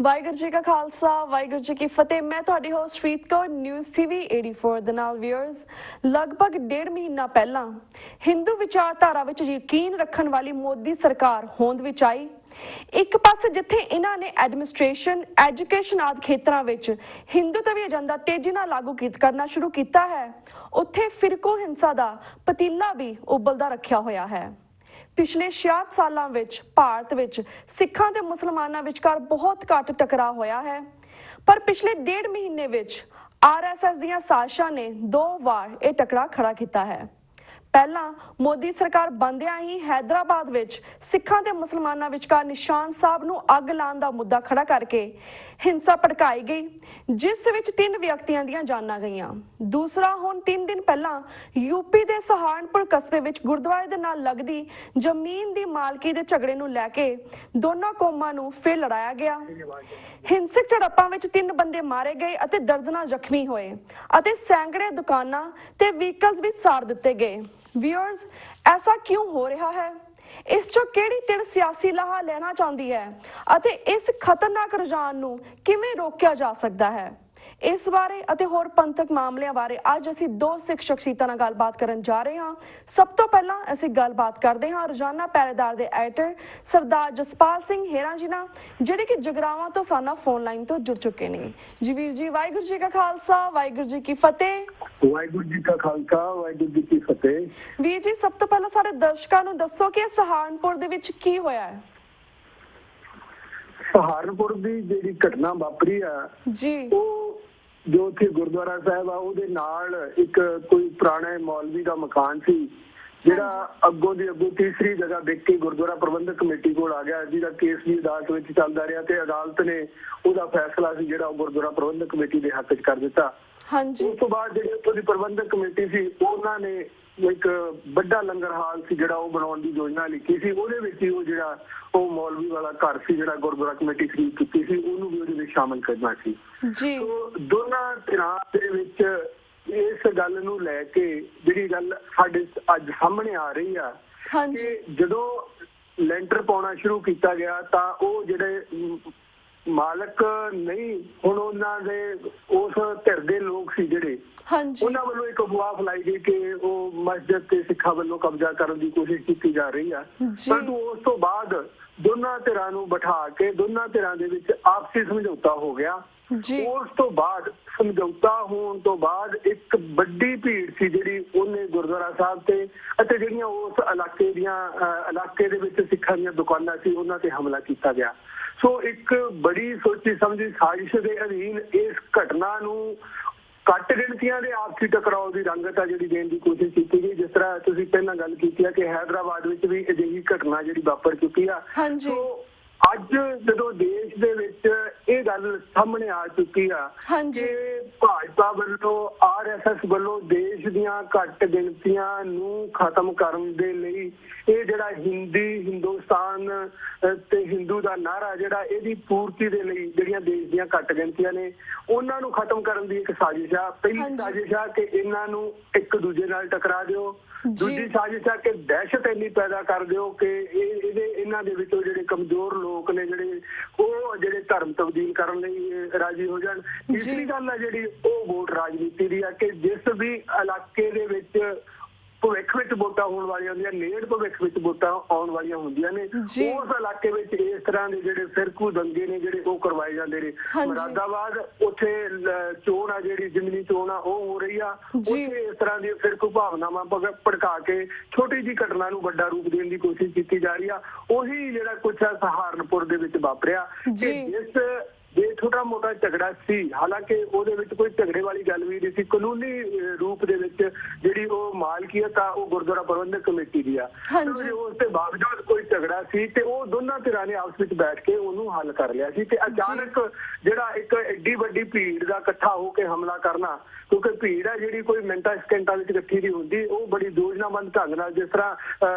ਵਾਹਿਗੁਰੂ ਜੀ ਕਾ ਖਾਲਸਾ ਵਾਹਿਗੁਰੂ ਜੀ ਕੀ ਫਤਿਹ। मैं ਤੁਹਾਡੀ host Farid Kaur news TV 84 ਦੇ ਨਾਲ ਵਿਅਰਸ ਲਗਭਗ 1.5 ਮਹੀਨਾ ਪਹਿਲਾਂ ਹਿੰਦੂ ਵਿਚਾਰਧਾਰਾ ਵਿੱਚ ਯਕੀਨ ਰੱਖਣ ਵਾਲੀ ਮੋਦੀ ਸਰਕਾਰ ਹੋਂਦ ਵਿੱਚ ਆਈ। ਇੱਕ ਪਾਸੇ ਜਿੱਥੇ ਇਹਨਾਂ ਨੇ ਐਡਮਿਨਿਸਟ੍ਰੇਸ਼ਨ ਐਜੂਕੇਸ਼ਨ ਆਦਿ ਖੇਤਰਾਂ ਵਿੱਚ ਹਿੰਦੂਤਵੀ ਏਜੰਡਾ ਤੇਜ਼ੀ ਨਾਲ ਲਾਗੂ ਕਰਨਾ ਸ਼ੁਰੂ ਕੀਤਾ ਹੈ, ਉੱਥੇ ਫਿਰਕੋ ਹਿੰਸਾ ਦਾ ਪਤੀਲਾ ਵੀ ਉਬਲਦਾ ਰੱਖਿਆ ਹੋਇਆ ਹੈ। ਪਿਛਲੇ 66 ਸਾਲਾਂ ਵਿੱਚ ਭਾਰਤ ਵਿੱਚ ਸਿੱਖਾਂ ਤੇ ਮੁਸਲਮਾਨਾਂ ਵਿਚਕਾਰ ਬਹੁਤ ਘੱਟ ਟਕਰਾਅ ਹੋਇਆ ਹੈ, ਪਰ ਪਿਛਲੇ 1.5 ਮਹੀਨੇ ਵਿੱਚ RSS ਦੀਆਂ ਸਾਜ਼ਿਸ਼ਾਂ ਨੇ 2 ਵਾਰ ਇਹ ਟਕਰਾਅ ਖੜਾ ਕੀਤਾ ਹੈ। ਪਹਿਲਾਂ ਮੋਦੀ ਸਰਕਾਰ ਬੰਦਿਆਂ ਹੀ ਹੈਦਰਾਬਾਦ ਵਿੱਚ ਸਿੱਖਾਂ ਤੇ ਮੁਸਲਮਾਨਾਂ ਵਿਚਕਾਰ ਨਿਸ਼ਾਨ ਸਾਹਿਬ ਨੂੰ ਅੱਗ ਲਾਉਣ ਦਾ ਮੁੱਦਾ ਖੜਾ ਕਰਕੇ ਹਿੰਸਾ ਭੜਕਾਈ ਗਈ, ਜਿਸ ਵਿੱਚ 3 ਵਿਅਕਤੀਆਂ ਦੀਆਂ ਜਾਨਾਂ ਗਈਆਂ। ਦੂਸਰਾ ਹੁਣ 3 ਦਿਨ ਪਹਿਲਾਂ ਯੂਪੀ ਦੇ ਸਹਾਰਨਪੁਰ ਕਸਬੇ ਵਿੱਚ ਗੁਰਦੁਆਰੇ ਦੇ ਨਾਲ ਲੱਗਦੀ ਜ਼ਮੀਨ ਦੀ ਮਾਲਕੀ ਦੇ ਝਗੜੇ ਨੂੰ ਲੈ ਕੇ ਦੋਨਾਂ ਕੌਮਾਂ ਨੂੰ ਫਿਰ ਲੜਾਇਆ ਗਿਆ। ਹਿੰਸਕ ਝੜਪਾਂ ਵਿੱਚ 3 ਬੰਦੇ ਮਾਰੇ ਗਏ ਅਤੇ ਦਰਜਨਾਂ ਜ਼ਖਮੀ ਹੋਏ ਅਤੇ ਸੈਂਕੜੇ ਦੁਕਾਨਾਂ ਤੇ ਵਹੀਕਲਸ ਵੀ ਸਾੜ ਦਿੱਤੇ ਗਏ। ਵਿਅਰਸ, ऐसा क्यों हो रहा है? इस चों किहड़ी धिड़ सियासी लाहा लेना चाहती है ਅਤੇ इस खतरनाक रुझान ਨੂੰ ਕਿਵੇਂ रोकिया जा सकता है? इस बारे ਅਤੇ ਹੋਰ ਪੰਥਕ ਮਾਮਲਿਆਂ ਬਾਰੇ ਅੱਜ ਅਸੀਂ 2 ਸਿੱਖ ਸ਼ਖਸੀਅਤਾਂ ਨਾਲ ਗੱਲਬਾਤ ਕਰਨ ਜਾ ਰਹੇ ਹਾਂ। ਸਭ ਤੋਂ ਪਹਿਲਾਂ ਅਸੀਂ ਗੱਲਬਾਤ ਕਰਦੇ ਹਾਂ ਰੋਜ਼ਾਨਾ ਪਹਿਰੇਦਾਰ ਦੇ ਐਡੀਟਰ ਸਰਦਾਰ ਜਸਪਾਲ ਸਿੰਘ ਹੇਰਾਂ ਜੀ ਨਾਲ, ਜਿਹੜੇ ਕਿ ਜਗਰਾਵਾਂ ਤੋਂ ਸਾਨਾ ਫੋਨ ਲਾਈਨ ਤੋਂ ਜੁੜ ਚੁੱਕੇ ਨੇ। ਜੀ ਵੀਰ ਜੀ, ਵਾਹਿਗੁਰੂ ਜੀ ਕਾ ਖਾਲਸਾ ਵਾਹਿਗੁਰੂ ਜੀ ਕੀ ਫਤਿਹ। ਵਾਹਿਗੁਰੂ ਜੀ ਕਾ ਖਾਲਸਾ ਵਾਹਿਗੁਰੂ ਜੀ ਕੀ ਫਤਿਹ। ਵੀਰ ਜੀ, ਸਭ ਤੋਂ ਪਹਿਲਾਂ ਸਾਰੇ ਦਰਸ਼ਕਾਂ ਨੂੰ ਦੱਸੋ ਕਿ ਸਹਾਰਨਪੁਰ ਦੇ ਵਿੱਚ ਕੀ ਹੋਇਆ ਹੈ? ਸਹਾਰਨਪੁਰ ਦੀ ਜਿਹੜੀ ਘਟਨਾ ਵਾਪਰੀ ਆ ਜੀ, ਉਹ ਜੋ ਉੱਥੇ ਗੁਰਦੁਆਰਾ ਸਾਹਿਬ ਆ ਉਹਦੇ ਨਾਲ ਇੱਕ ਕੋਈ ਪੁਰਾਣੇ ਮੌਲਵੀ ਦਾ ਮਕਾਨ ਸੀ, ਜਿਹੜਾ ਅੱਗੋਂ ਤੀਸਰੀ ਜਗ੍ਹਾ ਵਿਕ ਕੇ ਗੁਰਦੁਆਰਾ ਪ੍ਰਬੰਧਕ ਕਮੇਟੀ ਕੋਲ ਆ ਗਿਆ, ਜਿਹਦਾ ਕੇਸ ਵੀ ਅਦਾਲਤ ਵਿੱਚ ਚੱਲਦਾ ਰਿਹਾ ਤੇ ਅਦਾਲਤ ਨੇ ਉਹਦਾ ਫੈਸਲਾ ਸੀ ਜਿਹੜਾ ਉਹ ਗੁਰਦੁਆਰਾ ਪ੍ਰਬੰਧਕ ਕਮੇਟੀ ਦੇ ਹੱਕ 'ਚ ਕਰ ਦਿੱਤਾ। ਉਸ ਤੋਂ ਬਾਅਦ ਜਿਹੜੀ ਉੱਥੋਂ ਦੀ ਪ੍ਰਬੰਧਕ ਕਮੇਟੀ ਸੀ, ਉਹਨਾਂ ਨੇ ਇੱਕ ਵੱਡਾ ਲੰਗਰ ਹਾਲ ਸੀ ਜਿਹੜਾ ਉਹ ਬਣਾਉਣ ਦੀ ਯੋਜਨਾ ਲਿਖੀ ਸੀ। ਉਹਦੇ ਵਿੱਚ ਹੀ ਉਹ ਜਿਹੜਾ ਉਹ ਮੌਲਵੀ ਵਾਲਾ ਘਰ ਸੀ ਜਿਹੜਾ ਗੁਰਦੁਆਰਾ ਕਮੇਟੀ ਖਰੀਦ ਕੀਤੀ ਸੀ, ਉਹਨੂੰ ਵੀ ਉਹਦੇ ਵਿੱਚ ਸ਼ਾਮਲ ਕਰਨਾ ਸੀ। ਦੋਨਾਂ ਧਿਰਾਂ ਦੇ ਵਿੱਚ ਇਸ ਗੱਲ ਨੂੰ ਲੈ ਕੇ ਜਿਹੜੀ ਗੱਲ ਸਾਡੇ ਅੱਜ ਸਾਹਮਣੇ ਆ ਰਹੀ ਆ ਕਿ ਜਦੋਂ ਲੈਂਟਰ ਪਾਉਣਾ ਸ਼ੁਰੂ ਕੀਤਾ ਗਿਆ ਤਾਂ ਉਹ ਜਿਹੜੇ ਮਾਲਕ ਨਹੀਂ, ਹੁਣ ਉਹਨਾਂ ਦੇ ਉਸ ਧਿਰ ਦੇ ਲੋਕ ਸੀ ਜਿਹੜੇ ਉਹਨਾਂ ਵੱਲੋਂ ਇੱਕ ਅਫਵਾਹ ਫੈਲਾਈ ਗਈ ਕਿ ਉਹ ਮਸਜਿਦ ਤੇ ਸਿੱਖਾਂ ਵੱਲੋਂ ਕਬਜ਼ਾ ਕਰਨ ਦੀ ਕੋਸ਼ਿਸ਼ ਕੀਤੀ ਜਾ ਰਹੀ ਆ। ਪਰੰਤੂ ਉਸ ਤੋਂ ਬਾਅਦ ਦੋਨਾਂ ਧਿਰਾਂ ਨੂੰ ਬਿਠਾ ਕੇ ਦੋਨਾਂ ਧਿਰਾਂ ਦੇ ਵਿੱਚ ਆਪਸੀ ਸਮਝੌਤਾ ਹੋ ਗਿਆ। ਉਸ ਤੋਂ ਬਾਅਦ ਸਮਝੌਤਾ ਹੋਣ ਤੋਂ ਬਾਅਦ ਇੱਕ ਵੱਡੀ ਭੀੜ ਸੀ ਜਿਹੜੀ ਉਹਨੇ ਗੁਰਦੁਆਰਾ ਸਾਹਿਬ ਤੇ ਅਤੇ ਜਿਹੜੀਆਂ ਉਸ ਇਲਾਕੇ ਦੇ ਵਿੱਚ ਸਿੱਖਾਂ ਦੀਆਂ ਦੁਕਾਨਾਂ ਸੀ ਉਹਨਾਂ ਤੇ ਹਮਲਾ ਕੀਤਾ ਗਿਆ। ਸੋ ਇੱਕ ਬੜੀ ਸੋਚੀ ਸਮਝੀ ਸਾਜ਼ਿਸ਼ ਦੇ ਅਧੀਨ ਇਸ ਘਟਨਾ ਨੂੰ ਘੱਟ ਗਿਣਤੀਆਂ ਦੇ ਆਪਸੀ ਟਕਰਾਓ ਦੀ ਰੰਗਤ ਆ ਜਿਹੜੀ ਦੇਣ ਦੀ ਕੋਸ਼ਿਸ਼ ਕੀਤੀ ਗਈ। ਜਿਸ ਤਰ੍ਹਾਂ ਤੁਸੀਂ ਪਹਿਲਾਂ ਗੱਲ ਕੀਤੀ ਆ ਕਿ ਹੈਦਰਾਬਾਦ ਵਿੱਚ ਵੀ ਅਜਿਹੀ ਘਟਨਾ ਜਿਹੜੀ ਵਾਪਰ ਚੁੱਕੀ ਆ। ਸੋ ਅੱਜ ਜਦੋਂ ਦੇਸ਼ ਦੇ ਵਿੱਚ ਇਹ ਗੱਲ ਸਾਹਮਣੇ ਆ ਚੁੱਕੀ ਆ ਕਿ ਭਾਜਪਾ ਵੱਲੋਂ RSS ਵੱਲੋਂ ਦੇਸ਼ ਦੀਆਂ ਘੱਟ ਗਿਣਤੀਆਂ ਨੂੰ ਖਤਮ ਕਰਨ ਦੇ ਲਈ ਇਹ ਜਿਹੜਾ ਹਿੰਦੁਸਤਾਨ ਤੇ ਹਿੰਦੂ ਦਾ ਨਾਅਰਾ ਜਿਹੜਾ ਇਹਦੀ ਪੂਰਤੀ ਦੇ ਲਈ ਜਿਹੜੀਆਂ ਦੇਸ਼ ਦੀਆਂ ਘੱਟ ਗਿਣਤੀਆਂ ਨੇ ਉਹਨਾਂ ਨੂੰ ਖਤਮ ਕਰਨ ਦੀ ਇੱਕ ਸਾਜ਼ਿਸ਼ ਆ। ਪਹਿਲੀ ਸਾਜ਼ਿਸ਼ ਆ ਕਿ ਇਹਨਾਂ ਨੂੰ ਇੱਕ ਦੂਜੇ ਨਾਲ ਟਕਰਾ ਦਿਓ। ਦੂਜੀ ਸਾਜ਼ਿਸ਼ ਆ ਕਿ ਦਹਿਸ਼ਤ ਇੰਨੀ ਪੈਦਾ ਕਰ ਦਿਓ ਕਿ ਇਹਨਾਂ ਦੇ ਵਿੱਚੋਂ ਜਿਹੜੇ ਕਮਜ਼ੋਰ ਲੋਕ ਨੇ ਜਿਹੜੇ ਧਰਮ ਤਬਦੀਲ ਕਰਨ ਲਈ ਰਾਜੀ ਹੋ ਜਾਣ। ਤੀਸਰੀ ਗੱਲ ਆ ਜਿਹੜੀ ਉਹ ਵੋਟ ਰਾਜਨੀਤੀ ਦੀ ਆ ਕਿ ਜਿਸ ਵੀ ਇਲਾਕੇ ਦੇ ਵਿੱਚ ਭਵਿੱਖ ਵਿੱਚ ਵੋਟਾਂ ਹੋਣ ਵਾਲੀਆਂ ਹੁੰਦੀਆਂ, ਨੇੜ ਭਵਿੱਖ ਵਿੱਚ ਵੋਟਾਂ ਆਉਣ ਵਾਲੀਆਂ ਹੁੰਦੀਆਂ ਨੇ, ਉਸ ਇਲਾਕੇ ਵਿੱਚ ਇਸ ਤਰ੍ਹਾਂ ਦੇ ਜਿਹੜੇ ਫਿਰਕੂ ਦੰਗੇ ਨੇ ਜਿਹੜੇ ਉਹ ਕਰਵਾਏ ਜਾਂਦੇ ਨੇ। ਮੁਰਾਦਾਬਾਦ ਉੱਥੇ ਚੋਣ ਆ ਜਿਹੜੀ ਜ਼ਿਮਨੀ ਚੋਣ ਆ ਉਹ ਹੋ ਰਹੀ ਆ, ਉੱਥੇ ਇਸ ਤਰ੍ਹਾਂ ਦੀਆਂ ਫਿਰਕੂ ਭਾਵਨਾਵਾਂ ਭੜਕਾ ਕੇ ਛੋਟੀ ਜਿਹੀ ਘਟਨਾ ਨੂੰ ਵੱਡਾ ਰੂਪ ਦੇਣ ਦੀ ਕੋਸ਼ਿਸ਼ ਕੀਤੀ ਜਾ ਰਹੀ ਆ। ਉਹੀ ਜਿਹੜਾ ਕੁਛ ਆ ਸਹਾਰਨਪੁਰ ਦੇ ਵਿੱਚ ਵਾਪਰਿਆ ਕਿ ਜੇ ਛੋਟਾ ਮੋਟਾ ਝਗੜਾ ਸੀ, ਹਾਲਾਂਕਿ ਉਹਦੇ ਵਿੱਚ ਕੋਈ ਝਗੜੇ ਵਾਲੀ ਗੱਲ ਵੀ ਨਹੀਂ ਸੀ। ਕਾਨੂੰਨੀ ਰੂਪ ਦੇ ਵਿੱਚ ਜਿਹੜੀ ਉਹ ਮਾਲਕੀਅਤ ਆ ਉਹ ਗੁਰਦੁਆਰਾ ਪ੍ਰਬੰਧਕ ਕਮੇਟੀ ਦੀ ਆ। ਉਸ ਦੇ ਬਾਵਜੂਦ ਕੋਈ ਝਗੜਾ ਸੀ ਤੇ ਉਹ ਦੋਨਾਂ ਧਿਰਾਂ ਨੇ ਆਪਸ ਵਿੱਚ ਬੈਠ ਕੇ ਉਹਨੂੰ ਹੱਲ ਕਰ ਲਿਆ ਸੀ। ਤੇ ਅਚਾਨਕ ਜਿਹੜਾ ਇੱਕ ਐਡੀ ਵੱਡੀ ਭੀੜ ਦਾ ਇਕੱਠਾ ਹੋ ਕੇ ਹਮਲਾ ਕਰਨਾ, ਕਿਉਂਕਿ ਭੀੜ ਆ ਜਿਹੜੀ ਕੋਈ ਮਿੰਟਾਂ ਸਕਿੰਟਾਂ ਵਿੱਚ ਇਕੱਠੀ ਨਹੀਂ ਹੁੰਦੀ, ਉਹ ਬੜੀ ਯੋਜਨਾਬੰਦ ਢੰਗ ਨਾਲ ਜਿਸ ਤਰ੍ਹਾਂ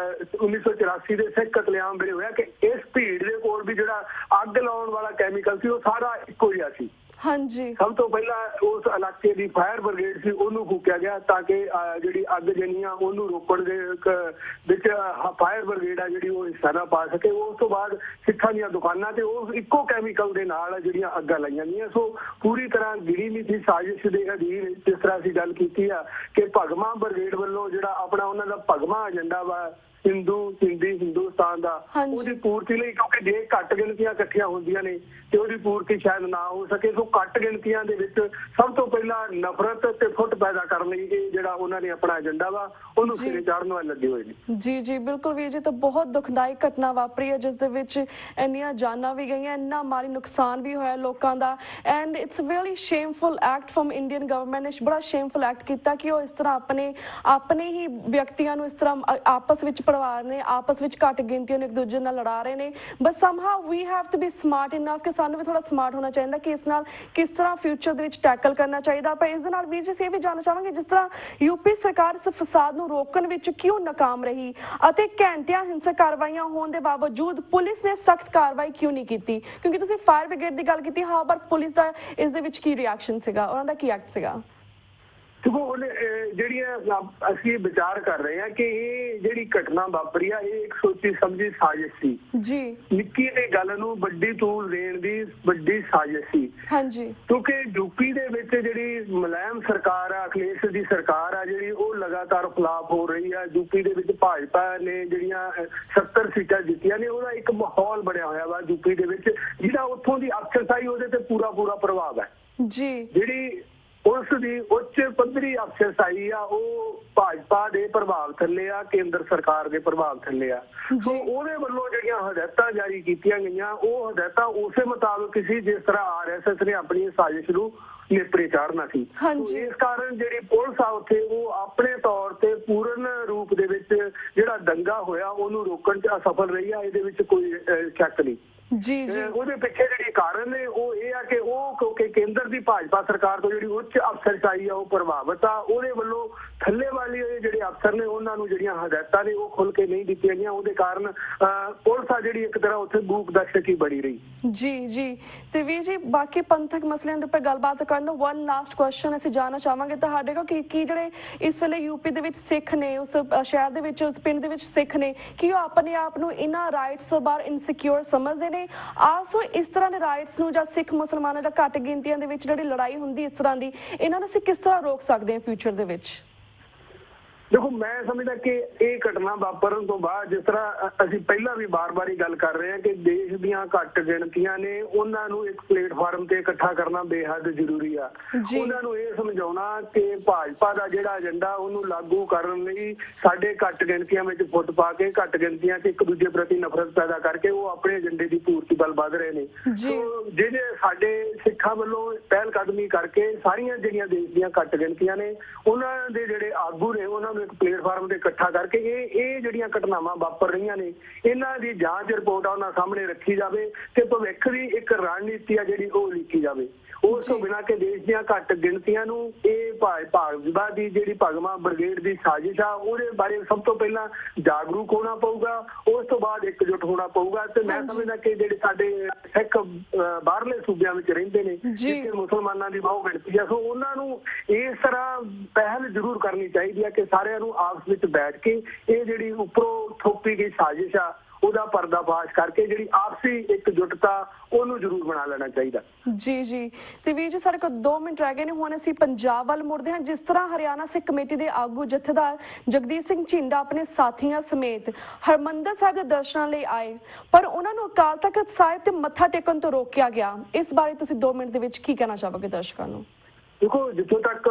1984 ਦੇ ਸਿੱਖ ਕਤਲੇਆਮ ਵੇਲੇ ਹੋਇਆ ਕਿ ਇਸ ਭੀੜ ਦੇ ਕੋਲ ਵੀ ਜਿਹੜਾ ਅੱਗ ਲਾਉਣ ਵਾਲਾ ਕੈਮੀਕਲ ਸੀ ਉਹ ਸਾਰਾ ਇੱਕੋ ਜਿਹਾ ਸੀ। ਹਾਂਜੀ ਸਭ ਤੋਂ ਪਹਿਲਾਂ ਉਸ ਇਲਾਕੇ ਦੀ ਫਾਇਰ ਬ੍ਰਿਗੇਡ ਸੀ ਉਹਨੂੰ ਫੂਕਿਆ ਗਿਆ ਤਾਂ ਕਿ ਜਿਹੜੀ ਅੱਗ ਜਣੀ ਆ ਉਹਨੂੰ ਰੋਕਣ ਦੇ ਵਿੱਚ ਫਾਇਰ ਬ੍ਰਿਗੇਡ ਆ ਜਿਹੜੀ ਉਹ ਹਿੱਸਾ ਨਾ ਪਾ ਸਕੇ। ਉਸ ਤੋਂ ਬਾਅਦ ਸਿੱਖਾਂ ਦੀਆਂ ਦੁਕਾਨਾਂ ਤੇ ਉਹ ਇੱਕੋ ਕੈਮੀਕਲ ਦੇ ਨਾਲ ਜਿਹੜੀਆਂ ਅੱਗਾਂ ਲਾਈਆਂ ਗਈਆਂ। ਸੋ ਪੂਰੀ ਤਰ੍ਹਾਂ ਗਿਣੀ ਨੀਤੀ ਸਾਜ਼ਿਸ਼ ਦੇ ਅਧੀਨ ਜਿਸ ਤਰ੍ਹਾਂ ਅਸੀਂ ਗੱਲ ਕੀਤੀ ਆ ਕਿ ਭਗਵਾਂ ਬ੍ਰਿਗੇਡ ਵੱਲੋਂ ਜਿਹੜਾ ਆਪਣਾ ਉਹਨਾਂ ਦਾ ਭਗਵਾਂ ਏਜੰਡਾ ਵਾ ਹਿੰਦੁਸਤਾਨ ਦਾ ਉਹਦੀ ਪੂਰਤੀ ਲਈ, ਕਿਉਂਕਿ ਜੇ ਘੱਟ ਗਿਣਤੀਆਂ ਇਕੱਠੀਆਂ ਹੁੰਦੀਆਂ ਨੇ ਤੇ ਉਹਦੀ ਪੂਰਤੀ ਸ਼ਾਇਦ ਨਾ ਹੋ ਸਕੇ। ਸੋ ਘੱਟ ਗਿਣਤੀਆਂ ਦੇ ਵਿੱਚ ਸਭ ਤੋਂ ਪਹਿਲਾਂ ਨਫ਼ਰਤ ਤੇ ਫੁੱਟ ਪੈਦਾ ਕਰਨ ਲਈ ਇਹ ਜਿਹੜਾ ਉਹਨਾਂ ਨੇ ਆਪਣਾ ਏਜੰਡਾ ਵਾ ਉਹਨੂੰ ਸਿਰੇ ਚਾੜਨ ਵੱਲ ਲੱਗੇ ਹੋਏ ਨੇ। ਜੀ ਜੀ ਬਿਲਕੁਲ ਵੀਰ ਜੀ, ਤਾਂ ਬਹੁਤ ਦੁਖਦਾਇਕ ਘਟਨਾ ਵਾਪਰੀ ਹੈ ਜਿਸ ਦੇ ਵਿੱਚ ਇੰਨੀਆਂ ਜਾਨਾਂ ਵੀ ਗਈਆਂ, ਇੰਨਾ ਮਾਲੀ ਨੁਕਸਾਨ ਵੀ ਹੋਇਆ ਲੋਕਾਂ ਦਾ। And it's really shameful act from Indian government ਨੇ, ਬੜਾ ਸ਼ੇਮਫੁਲ ਐਕਟ ਕੀਤਾ ਕਿ ਉਹ ਇਸ ਤਰ੍ਹਾਂ ਆਪਣੇ ਹੀ ਵਿਅਕਤੀਆਂ ਨੂੰ ਇਸ ਤਰ੍ਹਾਂ ਆਪਸ ਵਿੱਚ ਪਰਿਵਾਰ ਨੇ ਆਪਸ ਵਿੱਚ ਘੱਟ ਗਿਣਤੀਆਂ ਨੂੰ ਇੱਕ ਦੂਜੇ ਨਾਲ ਲੜਾ ਰਹੇ ਨੇ। But somehow we have to be smart enough ਕਿ ਸਾਨੂੰ ਵੀ ਥੋੜਾ ਸਮਾਰਟ ਹੋਣਾ ਚਾਹੀਦਾ ਕਿ ਇਸ ਨਾਲ ਕਿਸ ਤਰ੍ਹਾਂ ਫਿਊਚਰ ਦੇ ਵਿੱਚ ਟੈਕਲ ਕਰਨਾ ਚਾਹੀਦਾ। ਪਰ ਇਸ ਦੇ ਨਾਲ ਵੀਰ ਜੀ ਇਹ ਵੀ ਜਾਣਨਾ ਚਾਹਾਂਗੇ ਜਿਸ ਤਰ੍ਹਾਂ ਯੂਪੀ ਸਰਕਾਰ ਇਸ ਫਸਾਦ ਨੂੰ ਰੋਕਣ ਵਿੱਚ ਕਿਉਂ ਨਾਕਾਮ ਰਹੀ ਅਤੇ ਘੰਟਿਆਂ ਹਿੰਸਕ ਕਾਰਵਾਈਆਂ ਹੋਣ ਦੇ ਬਾਵਜੂਦ ਪੁਲਿਸ ਨੇ ਸਖਤ ਕਾਰਵਾਈ ਕਿਉਂ ਨਹੀਂ ਕੀਤੀ? ਕਿਉਂਕਿ ਤੁਸੀਂ ਫਾਇਰ ਬ੍ਰਿਗੇਡ ਦੀ ਗੱਲ ਕੀਤੀ, ਹਾਂ, ਪਰ ਪੁਲਿਸ ਦਾ ਇਸ ਦੇ ਵਿੱਚ ਕੀ ਰਿਐਕਸ਼ਨ ਸੀਗਾ, ਉਹਨਾਂ ਦਾ ਕੀ ਐਕਟ ਸੀਗਾ? ਦੇਖੋ ਜਿਹੜੀਆਂ ਅਸੀਂ ਵਿਚਾਰ ਕਰ ਰਹੇ ਹਾਂ ਕਿ ਇਹ ਜਿਹੜੀ ਘਟਨਾ ਵਾਪਰੀ ਆ ਇਹ ਇੱਕ ਸੋਚੀ ਸਮਝੀ ਸਾਜ਼ਿਸ਼ ਸੀ ਜੀ। ਨਿੱਕੀ ਜਿਹੀ ਗੱਲ ਨੂੰ ਵੱਡੀ ਤੂਲ ਦੇਣ ਦੀ ਵੱਡੀ ਸਾਜ਼ਿਸ਼ ਸੀ। ਹਾਂਜੀ, ਕਿਉਂਕਿ ਯੂਪੀ ਦੇ ਵਿੱਚ ਜਿਹੜੀ ਮੁਲਾਇਮ ਸਰਕਾਰ ਆ, ਅਖਿਲੇਸ਼ ਦੀ ਸਰਕਾਰ ਆ ਜਿਹੜੀ ਉਹ ਲਗਾਤਾਰ ਫਲਾਪ ਹੋ ਰਹੀ ਆ। ਯੂਪੀ ਦੇ ਵਿੱਚ ਭਾਜਪਾ ਨੇ ਜਿਹੜੀਆਂ 70 ਸੀਟਾਂ ਜਿੱਤੀਆਂ ਨੇ ਉਹਦਾ ਇੱਕ ਮਾਹੌਲ ਬਣਿਆ ਹੋਇਆ ਵਾ ਯੂਪੀ ਦੇ ਵਿੱਚ ਜਿਹਦਾ ਉੱਥੋਂ ਦੀ ਅਫਸਰਸ਼ਾਹੀ ਉਹਦੇ ਤੇ ਪੂਰਾ ਪ੍ਰਭਾਵ ਹੈ ਜੀ। ਜਿਹੜੀ ਉਸ ਦੀ ਉੱਚ ਪੱਧਰੀ ਅਫਸਰਸ਼ਾਹੀ ਆ ਉਹ ਭਾਜਪਾ ਦੇ ਪ੍ਰਭਾਵ ਥੱਲੇ ਆ, ਕੇਂਦਰ ਸਰਕਾਰ ਦੇ ਪ੍ਰਭਾਵ ਥੱਲੇ ਆ। ਸੋ ਉਹਦੇ ਵੱਲੋਂ ਜਿਹੜੀਆਂ ਹਦਾਇਤਾਂ ਜਾਰੀ ਕੀਤੀਆਂ ਗਈਆਂ ਉਹ ਹਦਾਇਤਾਂ ਉਸੇ ਮੁਤਾਬਕ ਸੀ ਜਿਸ ਤਰ੍ਹਾਂ RSS ਨੇ ਆਪਣੀ ਸਾਜ਼ਿਸ਼ ਨੂੰ ਨੇਪਰੇ ਚਾੜਨਾ ਸੀ। ਇਸ ਕਾਰਨ ਜਿਹੜੀ ਪੁਲਿਸ ਆ ਉੱਥੇ ਉਹ ਆਪਣੇ ਤੌਰ ਤੇ ਪੂਰਨ ਰੂਪ ਦੇ ਵਿੱਚ ਜਿਹੜਾ ਦੰਗਾ ਹੋਇਆ ਉਹਨੂੰ ਰੋਕਣ 'ਚ ਅਸਫਲ ਰਹੀ ਆ। ਇਹਦੇ ਵਿੱਚ ਕੋਈ ਸ਼ੱਕ ਨਹੀਂ ਜੀ। ਉਹਦੇ ਪਿੱਛੇ ਜਿਹੜੀ ਕਾਰਨ ਨੇ ਉਹ ਇਹ ਆ ਕਿ ਉਹ ਕਿਉਂਕਿ ਕੇਂਦਰ ਦੀ ਭਾਜਪਾ ਸਰਕਾਰ ਤੋਂ ਜਿਹੜੀ ਉੱਚ ਅਫਸਰਸ਼ਾਹੀ ਆ ਉਹ ਪ੍ਰਭਾਵਿਤ ਆ। ਉਹਦੇ ਵੱਲੋਂ ਥੱਲੇ ਵਾਲੇ ਜਿਹੜੇ ਅਫਸਰ ਨੇ ਉਹਨਾਂ ਨੂੰ ਜਿਹੜੀਆਂ ਹਦਾਇਤਾਂ ਨੇ ਉਹ ਖੁੱਲ ਕੇ ਨਹੀਂ ਦਿੱਤੀਆਂ ਗਈਆਂ। ਉਹਦੇ ਕਾਰਨ ਪੁਲਿਸ ਆ ਜਿਹੜੀ ਇੱਕ ਤਰ੍ਹਾਂ ਉੱਥੇ ਗੂਕ ਦਰਸ਼ਕ ਹੀ ਬਣੀ ਰਹੀ ਜੀ। ਤੇ ਵੀਰ ਜੀ ਬਾਕੀ ਪੰਥਕ ਮਸਲਿਆਂ ਦੇ ਉੱਪਰ ਗੱਲਬਾਤ ਕਰਨ ਨੂੰ ਵਨ ਲਾਸਟ ਕੁਐਸਚਨ ਅਸੀਂ ਜਾਣਨਾ ਚਾਹਾਂਗੇ ਤੁਹਾਡੇ ਕੋਲ ਕਿ ਜਿਹੜੇ ਇਸ ਵੇਲੇ ਯੂਪੀ ਦੇ ਵਿੱਚ ਸਿੱਖ ਨੇ, ਉਸ ਸ਼ਹਿਰ ਦੇ ਵਿੱਚ, ਉਸ ਪਿੰਡ ਦੇ ਵਿੱਚ ਸਿੱਖ ਨੇ, ਕਿ ਉਹ ਆਪਣੇ ਆਪ ਨੂੰ ਇਹਨਾਂ ਰਾਈਟਸ ਤੋਂ ਬਾਹਰ ਇਨਸਿਕਿਉਰ ਸਮਝਦੇ ਨੇ? ਆਲਸੋ ਇਸ ਤਰ੍ਹਾਂ ਦੇ ਰਾਈਟਸ ਨੂੰ ਜਾਂ ਸਿੱਖ ਮੁਸਲਮਾਨਾਂ ਜਾਂ ਘੱਟ ਗਿਣਤੀਆਂ ਦੇ ਵਿੱਚ ਜਿਹੜੀ ਲੜਾਈ ਹੁੰਦੀ ਇਸ ਤਰ੍ਹਾਂ ਦੀ, ਇਹਨਾਂ ਨੂੰ ਅਸੀਂ ਕਿਸ ਤਰ੍ਹਾਂ ਰੋਕ ਸਕਦੇ ਹਾਂ ਫਿਊਚਰ ਦੇ ਵਿੱਚ? ਦੇਖੋ ਮੈਂ ਸਮਝਦਾ ਕਿ ਇਹ ਘਟਨਾ ਵਾਪਰਨ ਤੋਂ ਬਾਅਦ ਜਿਸ ਤਰ੍ਹਾਂ ਅਸੀਂ ਪਹਿਲਾਂ ਵੀ ਬਾਰ-ਬਾਰ ਹੀ ਗੱਲ ਕਰ ਰਹੇ ਹਾਂ ਕਿ ਦੇਸ਼ ਦੀਆਂ ਘੱਟ ਗਿਣਤੀਆਂ ਨੇ ਉਹਨਾਂ ਨੂੰ ਇੱਕ ਪਲੇਟਫਾਰਮ ਤੇ ਇਕੱਠਾ ਕਰਨਾ ਬੇਹੱਦ ਜ਼ਰੂਰੀ ਆ। ਉਹਨਾਂ ਨੂੰ ਇਹ ਸਮਝਾਉਣਾ ਕਿ ਭਾਜਪਾ ਦਾ ਜਿਹੜਾ ਏਜੰਡਾ ਉਹਨੂੰ ਲਾਗੂ ਕਰਨ ਲਈ ਸਾਡੇ ਘੱਟ ਗਿਣਤੀਆਂ ਵਿੱਚ ਫੁੱਟ ਪਾ ਕੇ ਘੱਟ ਗਿਣਤੀਆਂ ਤੇ ਇੱਕ ਦੂਜੇ ਪ੍ਰਤੀ ਨਫ਼ਰਤ ਪੈਦਾ ਕਰਕੇ ਉਹ ਆਪਣੇ ਏਜੰਡੇ ਦੀ ਪੂਰਤੀ ਵੱਲ ਵੱਧ ਰਹੇ ਨੇ। ਜਿਹੜੇ ਸਾਡੇ ਸਿੱਖਾਂ ਵੱਲੋਂ ਪਹਿਲ ਕਦਮੀ ਕਰਕੇ ਸਾਰੀਆਂ ਜਿਹੜੀਆਂ ਦੇਸ਼ ਦੀਆਂ ਘੱਟ ਗਿਣਤੀਆਂ ਨੇ ਉਹਨਾਂ ਦੇ ਜਿਹੜੇ ਆਗੂ ਨੇ ਉਹਨਾਂ ਇੱਕ ਪਲੇਟਫਾਰਮ ਤੇ ਇਕੱਠਾ ਕਰਕੇ ਇਹ ਜਿਹੜੀਆਂ ਘਟਨਾਵਾਂ ਵਾਪਰ ਰਹੀਆਂ ਨੇ ਇਹਨਾਂ ਦੀ ਜਾਂਚ ਰਿਪੋਰਟ ਉਹਨਾਂ ਸਾਹਮਣੇ ਰੱਖੀ ਜਾਵੇ ਤੇ ਭਵਿੱਖ ਦੀ ਇੱਕ ਰਣਨੀਤੀ ਆ ਜਿਹੜੀ ਉਹ ਲਿਖੀ ਜਾਵੇ। ਉਸ ਤੋਂ ਬਿਨਾਂ ਕਿ ਦੇਸ਼ ਦੀਆਂ ਘੱਟ ਗਿਣਤੀਆਂ ਨੂੰ ਇਹ ਭਾਜਪਾ ਦੀ ਜਿਹੜੀ ਭਗਵਾਂ ਬ੍ਰਿਗੇਡ ਦੀ ਸਾਜ਼ਿਸ਼ ਆ ਉਹਦੇ ਬਾਰੇ ਸਭ ਤੋਂ ਪਹਿਲਾਂ ਜਾਗਰੂਕ ਹੋਣਾ ਪਊਗਾ, ਉਸ ਤੋਂ ਬਾਅਦ ਇਕਜੁੱਟ ਹੋਣਾ ਪਊਗਾ। ਤੇ ਮੈਂ ਸਮਝਦਾ ਕਿ ਜਿਹੜੇ ਸਾਡੇ ਸਿੱਖ ਬਾਹਰਲੇ ਸੂਬਿਆਂ ਵਿੱਚ ਰਹਿੰਦੇ ਨੇ ਜਿੱਥੇ ਮੁਸਲਮਾਨਾਂ ਦੀ ਬਹੁਤ ਗਿਣਤੀ ਆ, ਸੋ ਉਹਨਾਂ ਨੂੰ ਇਸ ਤਰ੍ਹਾਂ ਪਹਿਲ ਜ਼ਰੂਰ ਕਰਨੀ ਚਾਹੀਦੀ ਆ ਕਿ ਸਾਰਿਆਂ ਨੂੰ ਆਪਸ ਵਿੱਚ ਬੈਠ ਕੇ ਇਹ ਜਿਹੜੀ ਉੱਪਰੋਂ ਥੋਪੀ ਗਈ ਸਾਜ਼ਿਸ਼ ਆ ਉਹਦਾ ਪਰਦਾਫਾਸ਼ ਕਰਕੇ ਜਿਹੜੀ ਆਪਸੀ ਇਕਜੁੱਟਤਾ ਉਹਨੂੰ ਜ਼ਰੂਰ ਬਣਾ ਲੈਣਾ ਚਾਹੀਦਾ ਜੀ। ਤੇ ਵੀਰ ਜੀ ਸਾਡੇ ਕੋਲ 2 ਮਿੰਟ ਰਹਿ ਗਏ ਨੇ, ਹੁਣ ਅਸੀਂ ਪੰਜਾਬ ਵੱਲ ਮੁੜਦੇ ਹਾਂ। ਜਿਸ ਤਰ੍ਹਾਂ ਹਰਿਆਣਾ ਸਿੱਖ ਕਮੇਟੀ ਦੇ ਆਗੂ ਜਥੇਦਾਰ ਜਗਦੀਪ ਸਿੰਘ ਝਿੰਡਾ ਆਪਣੇ ਸਾਥੀਆਂ ਸਮੇਤ ਹਰਮੰਦਰ ਸਾਹਿਬ ਦੇ ਦਰਸ਼ਨਾਂ ਲਈ ਆਏ, ਪਰ ਉਹਨਾਂ ਨੂੰ ਅਕਾਲ ਤਖ਼ਤ ਸਾਹਿਬ ਤੇ ਮੱਥਾ ਟੇਕਣ ਤੋਂ ਰੋਕਿਆ ਗਿਆ। ਇਸ ਬਾਰੇ ਤੁਸੀਂ 2 ਮਿੰਟ ਦੇ ਵਿੱਚ ਕੀ ਕਹਿਣਾ ਚਾਹੋਗੇ ਦਰਸ਼ਕਾਂ ਨੂੰ? ਦੇਖੋ ਜਿੱਥੋਂ ਤੱਕ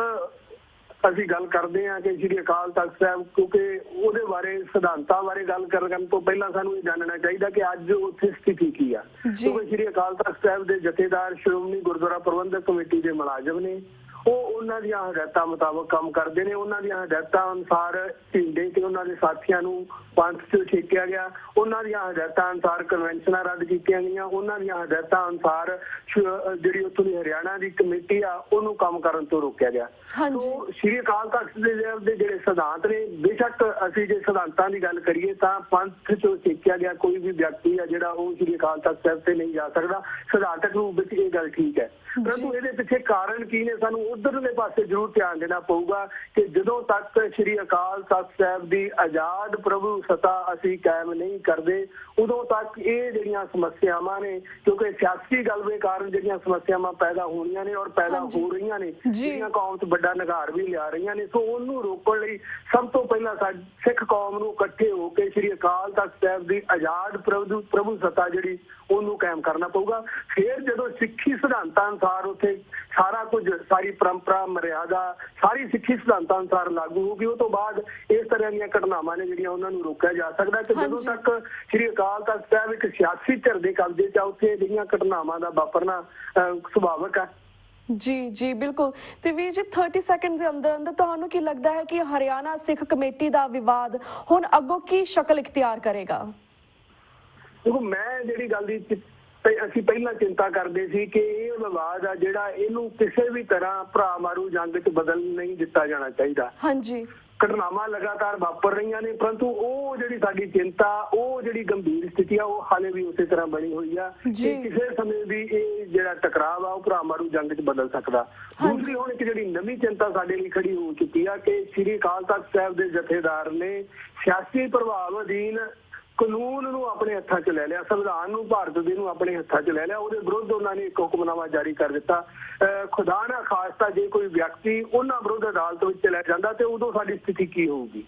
ਅਸੀਂ ਗੱਲ ਕਰਦੇ ਹਾਂ ਕਿ ਸ਼੍ਰੀ ਅਕਾਲ ਤਖ਼ਤ ਸਾਹਿਬ, ਕਿਉਂਕਿ ਉਹਦੇ ਬਾਰੇ ਸਿਧਾਂਤਾਂ ਬਾਰੇ ਗੱਲ ਕਰਨ ਤੋਂ ਪਹਿਲਾਂ ਸਾਨੂੰ ਇਹ ਜਾਣਨਾ ਚਾਹੀਦਾ ਕਿ ਅੱਜ ਉੱਥੇ ਸਥਿਤੀ ਕੀ ਆ। ਕਿਉਂਕਿ ਸ਼੍ਰੀ ਅਕਾਲ ਤਖ਼ਤ ਸਾਹਿਬ ਦੇ ਜਥੇਦਾਰ ਸ਼੍ਰੋਮਣੀ ਗੁਰਦੁਆਰਾ ਪ੍ਰਬੰਧਕ ਕਮੇਟੀ ਦੇ ਮੁਲਾਜ਼ਮ ਨੇ, ਉਹ ਉਹਨਾਂ ਦੀਆਂ ਹਦਾਇਤਾਂ ਮੁਤਾਬਕ ਕੰਮ ਕਰਦੇ ਨੇ। ਉਹਨਾਂ ਦੀਆਂ ਹਦਾਇਤਾਂ ਅਨੁਸਾਰ ਝਿੰਡੇ ਤੇ ਉਹਨਾਂ ਉਹਨਾਂ ਦੇ ਸਾਥੀਆਂ ਨੂੰ ਪੰਥ 'ਚੋਂ ਛੇਕਿਆ ਗਿਆ। ਉਹਨਾਂ ਦੀਆਂ ਹਦਾਇਤਾਂ ਅਨੁਸਾਰ ਕਨਵੈਨਸ਼ਨਾਂ ਰੱਦ ਕੀਤੀਆਂ ਗਈਆਂ। ਉਹਨਾਂ ਦੀਆਂ ਹਦਾਇਤਾਂ ਅਨੁਸਾਰ ਜਿਹੜੀ ਉੱਥੋਂ ਦੀ ਹਰਿਆਣਾ ਦੀ ਕਮੇਟੀ ਆ ਉਹਨੂੰ ਕੰਮ ਕਰਨ ਤੋਂ ਰੋਕਿਆ ਗਿਆ। ਸੋ ਸ਼੍ਰੀ ਅਕਾਲ ਤਖ਼ਤ ਦੇ ਜਿਹੜੇ ਸਿਧਾਂਤ ਨੇ, ਬੇਸ਼ੱਕ ਅਸੀਂ ਜੇ ਸਿਧਾਂਤਾਂ ਦੀ ਗੱਲ ਕਰੀਏ ਤਾਂ ਪੰਥ 'ਚੋਂ ਛੇਕਿਆ ਗਿਆ ਕੋਈ ਵੀ ਵਿਅਕਤੀ ਆ ਜਿਹੜਾ ਉਹ ਸ਼੍ਰੀ ਅਕਾਲ ਤਖ਼ਤ ਸਾਹਿਬ ਤੇ ਨਹੀਂ ਜਾ ਸਕਦਾ। ਸਿਧਾਂਤਕ ਰੂਪ ਵਿੱਚ ਇਹ ਗੱਲ ਠੀਕ ਹੈ, ਪਰੰਤੂ ਇਹਦੇ ਪਿੱਛੇ ਕਾਰਨ ਕੀ ਨੇ? ਸਾਨੂੰ ਉਧਰਲੇ ਪਾਸੇ ਜ਼ਰੂਰ ਧਿਆਨ ਦੇਣਾ ਪਊਗਾ ਕਿ ਜਦੋਂ ਤੱਕ ਸ਼੍ਰੀ ਅਕਾਲ ਤਖ਼ਤ ਸਾਹਿਬ ਦੀ ਆਜ਼ਾਦ ਪ੍ਰਭੂ ਸੱਤਾ ਅਸੀਂ ਕਾਇਮ ਨਹੀਂ ਕਰਦੇ, ਉਦੋਂ ਤੱਕ ਇਹ ਜਿਹੜੀਆਂ ਸਮੱਸਿਆਵਾਂ ਨੇ, ਕਿਉਂਕਿ ਸਿਆਸੀ ਗਲਬੇ ਕਾਰਨ ਜਿਹੜੀਆਂ ਸਮੱਸਿਆਵਾਂ ਪੈਦਾ ਹੋਣੀਆਂ ਨੇ ਔਰ ਪੈਦਾ ਹੋ ਰਹੀਆਂ ਨੇ, ਜਿਹੜੀਆਂ ਕੌਮ 'ਚ ਵੱਡਾ ਨਿਘਾਰ ਵੀ ਲਿਆ ਰਹੀਆਂ ਨੇ, ਸੋ ਉਹਨੂੰ ਰੋਕਣ ਲਈ ਸਭ ਤੋਂ ਪਹਿਲਾਂ ਸਿੱਖ ਕੌਮ ਨੂੰ ਇਕੱਠੇ ਹੋ ਕੇ ਸ਼੍ਰੀ ਅਕਾਲ ਤਖ਼ਤ ਸਾਹਿਬ ਦੀ ਆਜ਼ਾਦ ਪ੍ਰਭੂ ਸੱਤਾ ਜਿਹੜੀ ਉਹਨੂੰ ਕਾਇਮ ਕਰਨਾ ਪਊਗਾ। ਫਿਰ ਜਦੋਂ ਸਿੱਖੀ ਸਿਧਾਂਤਾਂ ਅਨੁਸਾਰ ਉੱਥੇ ਸਾਰਾ ਕੁਝ, ਸਾਰੀ ਪਰੰਪਰਾ ਮਰਿਆਦਾ ਸਾਰੀ ਸਿੱਖੀ ਸਿਧਾਂਤਾਂ ਅਨੁਸਾਰ ਲਾਗੂ ਹੋਊਗੀ, ਉਹ ਤੋਂ ਬਾਅਦ ਇਸ ਤਰ੍ਹਾਂ ਦੀਆਂ ਘਟਨਾਵਾਂ ਨੇ ਜਿਹੜੀਆਂ ਉਹਨਾਂ ਨੂੰ ਰੋਕਿਆ ਜਾ ਸਕਦਾ। ਤੇ ਜਦੋਂ ਤੱਕ ਸ਼੍ਰੀ ਅਕਾਲ ਤਖ਼ਤ ਸਾਹਿਬ ਇੱਕ ਸਿਆਸੀ ਧਿਰ ਦੇ ਕਬਜ਼ੇ 'ਚ ਉੱਥੇ ਜਿਹੜੀਆਂ ਘਟਨਾਵਾਂ ਦਾ ਵਾਪਰਨਾ ਸੁਭਾਵਿਕ ਹੈ। ਜੀ ਬਿਲਕੁਲ। ਤੇ ਵੀਰ ਜੀ 30 ਸੈਕਿੰਡ ਦੇ ਅੰਦਰ ਅੰਦਰ ਤੁਹਾਨੂੰ ਕੀ ਲੱਗਦਾ ਹੈ ਕਿ ਹਰਿਆਣਾ ਸਿੱਖ ਕਮੇਟੀ ਦਾ ਵਿਵਾਦ ਹੁਣ ਅੱਗੋਂ ਕੀ ਸ਼ਕਲ ਇਖਤਿਆਰ ਕਰੇਗਾ? ਦੇਖੋ, ਮੈਂ ਜਿਹੜੀ ਗੱਲ ਦੀ ਅਸੀਂ ਪਹਿਲਾਂ ਚਿੰਤਾ ਕਰਦੇ ਸੀ ਕਿ ਇਹ ਵਿਵਾਦ ਆ ਜਿਹੜਾ ਇਹਨੂੰ ਕਿਸੇ ਵੀ ਤਰ੍ਹਾਂ ਭਰਾ ਮਾਰੂ ਜੰਗ 'ਚ ਬਦਲ ਨਹੀਂ ਦਿੱਤਾ ਜਾਣਾ ਚਾਹੀਦਾ। ਹਾਂਜੀ, ਘਟਨਾਵਾਂ ਲਗਾਤਾਰ ਵਾਪਰ ਰਹੀਆਂ ਨੇ, ਪਰੰਤੂ ਉਹ ਜਿਹੜੀ ਸਾਡੀ ਚਿੰਤਾ, ਉਹ ਜਿਹੜੀ ਗੰਭੀਰ ਸਥਿਤੀ ਆ, ਉਹ ਹਾਲੇ ਵੀ ਉਸੇ ਤਰ੍ਹਾਂ ਬਣੀ ਹੋਈ ਆ ਕਿ ਕਿਸੇ ਸਮੇਂ ਵੀ ਇਹ ਜਿਹੜਾ ਟਕਰਾਅ ਆ ਉਹ ਭਰਾ ਮਾਰੂ ਜੰਗ 'ਚ ਬਦਲ ਸਕਦਾ। ਦੂਸਰੀ ਹੁਣ ਇੱਕ ਜਿਹੜੀ ਨਵੀਂ ਚਿੰਤਾ ਸਾਡੇ ਲਈ ਖੜੀ ਹੋ ਚੁੱਕੀ ਆ ਕਿ ਸ਼੍ਰੀ ਅਕਾਲ ਤਖ਼ਤ ਸਾਹਿਬ ਦੇ ਜਥੇਦਾਰ ਨੇ ਸਿਆਸੀ ਪ੍ਰਭਾਵ ਅਧੀਨ ਕਾਨੂੰਨ ਨੂੰ ਆਪਣੇ ਹੱਥਾਂ 'ਚ ਲੈ ਲਿਆ, ਸੰਵਿਧਾਨ ਨੂੰ, ਭਾਰਤ ਦੇ ਨੂੰ ਆਪਣੇ ਹੱਥਾਂ 'ਚ ਲੈ ਲਿਆ। ਉਹਦੇ ਵਿਰੁੱਧ ਉਹਨਾਂ ਨੇ ਇੱਕ ਹੁਕਮਨਾਮਾ ਜਾਰੀ ਕਰ ਦਿੱਤਾ। ਖੁਦਾ ਨਾ ਖਾਸਤਾ ਜੇ ਕੋਈ ਵਿਅਕਤੀ ਉਹਨਾਂ ਵਿਰੁੱਧ ਅਦਾਲਤ ਵਿੱਚ ਚਲਾ ਜਾਂਦਾ ਤੇ ਉਦੋਂ ਸਾਡੀ ਸਥਿਤੀ ਕੀ ਹੋਊਗੀ?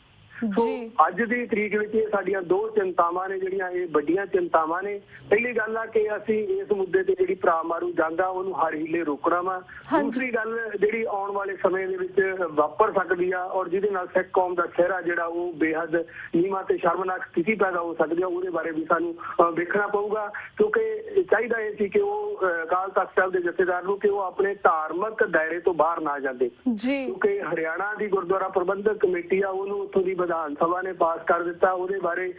ਸੋ ਅੱਜ ਦੀ ਤਰੀਕ ਵਿੱਚ ਇਹ ਸਾਡੀਆਂ ਦੋ ਚਿੰਤਾਵਾਂ ਨੇ ਜਿਹੜੀਆਂ ਇਹ ਵੱਡੀਆਂ ਚਿੰਤਾਵਾਂ ਨੇ। ਪਹਿਲੀ ਗੱਲ ਆ ਕਿ ਅਸੀਂ ਇਸ ਮੁੱਦੇ ਤੇ ਜਿਹੜੀ ਭਰਾ ਮਾਰੂ ਜੰਗ ਆ ਉਹਨੂੰ ਹਰ ਹੀਲੇ ਰੋਕਣਾ ਵਾ। ਦੂਸਰੀ ਗੱਲ ਜਿਹੜੀ ਆਉਣ ਵਾਲੇ ਸਮੇਂ ਦੇ ਵਿੱਚ ਵਾਪਰ ਸਕਦੀ ਆ ਔਰ ਜਿਹਦੇ ਨਾਲ ਸਿੱਖ ਕੌਮ ਦਾ ਚਿਹਰਾ ਜਿਹੜਾ ਉਹ ਬੇਹੱਦ ਨੀਵਾਂ ਤੇ ਸ਼ਰਮਨਾਕ ਸਥਿਤੀ ਪੈਦਾ ਹੋ ਸਕਦੀ ਆ, ਉਹਦੇ ਬਾਰੇ ਵੀ ਸਾਨੂੰ ਵੇਖਣਾ ਪਊਗਾ। ਕਿਉਂਕਿ ਚਾਹੀਦਾ ਇਹ ਸੀ ਕਿ ਉਹ ਅਕਾਲ ਤਖ਼ਤ ਸਾਹਿਬ ਦੇ ਜਥੇਦਾਰ ਨੂੰ ਕਿ ਉਹ ਆਪਣੇ ਧਾਰਮਿਕ ਦਾਇਰੇ ਤੋਂ ਬਾਹਰ ਨਾ ਜਾਂਦੇ, ਕਿਉਂਕਿ ਹਰਿਆਣਾ ਦੀ ਗੁਰਦੁਆਰਾ ਪ੍ਰਬੰਧਕ ਕਮੇਟੀ ਆ ਉਹਨੂੰ ਉੱਥੋਂ ਦੀ ਵਿਧਾਨ ਸਭਾ ਨੇ ਪਾਸ ਕਰ ਦਿੱਤਾ। ਉਹਦੇ ਬਾਰੇ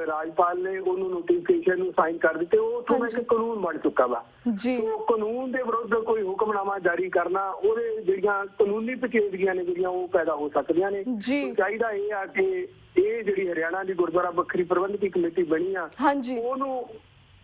ਰਾਜਪਾਲ ਨੇ ਉਹਨੂੰ ਨੋਟੀਫਿਕੇਸ਼ਨ ਨੂੰ ਸਾਈਨ ਕਰ ਦਿੱਤੇ। ਉਹ ਉੱਥੋਂ ਇੱਕ ਕਾਨੂੰਨ ਬਣ ਚੁੱਕਾ ਵਾ। ਉਹ ਕਾਨੂੰਨ ਦੇ ਵਿਰੁੱਧ ਕੋਈ ਹੁਕਮਨਾਮਾ ਜਾਰੀ ਕਰਨਾ, ਉਹਦੇ ਜਿਹੜੀਆਂ ਕਾਨੂੰਨੀ ਪਚੇਦਗੀਆਂ ਨੇ ਜਿਹੜੀਆਂ ਉਹ ਪੈਦਾ ਹੋ ਸਕਦੀਆਂ ਨੇ। ਚਾਹੀਦਾ ਇਹ ਆ ਕਿ ਇਹ ਜਿਹੜੀ ਹਰਿਆਣਾ ਦੀ ਗੁਰਦੁਆਰਾ ਵੱਖਰੀ ਪ੍ਰਬੰਧਕੀ ਕਮੇਟੀ ਬਣੀ ਆ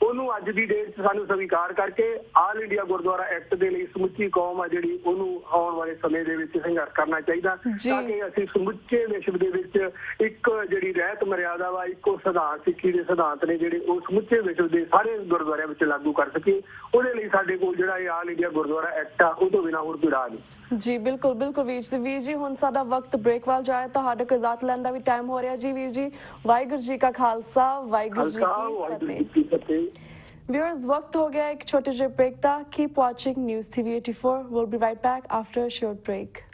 ਉਹਨੂੰ ਅੱਜ ਦੀ ਡੇਟ 'ਚ ਸਾਨੂੰ ਸਵੀਕਾਰ ਕਰਕੇ ਆਲ ਇੰਡੀਆ ਗੁਰਦੁਆਰਾ ਐਕਟ ਦੇ ਲਈ ਸਮੁੱਚੀ ਕੌਮ ਆ ਜਿਹੜੀ ਉਹਨੂੰ ਆਉਣ ਵਾਲੇ ਸਮੇਂ ਦੇ ਵਿੱਚ ਸੰਘਰਸ਼ ਕਰਨਾ ਚਾਹੀਦਾ, ਤਾਂ ਕਿ ਅਸੀਂ ਸਮੁੱਚੇ ਵਿਸ਼ਵ ਦੇ ਵਿੱਚ ਇੱਕ ਜਿਹੜੀ ਰਹਿਤ ਮਰਿਆਦਾ ਵਾ, ਇੱਕੋ ਸਿਧਾਂਤ, ਸਿੱਖੀ ਦੇ ਸਿਧਾਂਤ ਨੇ ਜਿਹੜੇ ਉਹ ਸਮੁੱਚੇ ਵਿਸ਼ਵ ਦੇ ਸਾਰੇ ਗੁਰਦੁਆਰਿਆਂ ਵਿੱਚ ਲਾਗੂ ਕਰ ਸਕੀਏ। ਉਹਦੇ ਲਈ ਸਾਡੇ ਕੋਲ ਜਿਹੜਾ ਇਹ ਆਲ ਇੰਡੀਆ ਗੁਰਦੁਆਰਾ ਐਕਟ ਆ ਉਹ ਤੋਂ ਬਿਨਾਂ ਹੋਰ ਕੋਈ ਰਾਹ ਨਹੀਂ। ਜੀ ਬਿਲਕੁਲ ਵੀਰ ਜੀ ਹੁਣ ਸਾਡਾ ਵਕਤ ਬ੍ਰੇਕ ਵੱਲ ਜਾਏ, ਤੁਹਾਡੇ ਕੋਲ ਇਜਾਜ਼ਤ ਲੈਣ ਦਾ ਵੀ ਟਾਈਮ ਹੋ ਰਿਹਾ ਜੀ। ਵੀਰ ਜੀ ਵਾਹਿਗੁਰੂ ਜੀ ਕਾ ਖਾਲਸਾ, ਵਾਹਿਗੁਰੂ ਜੀ ਕੀ ਫਤਿਹ। Viewers, वक्त हो गया एक छोटे से ब्रेक का। Keep watching News TV 84. We'll be right back after a short break.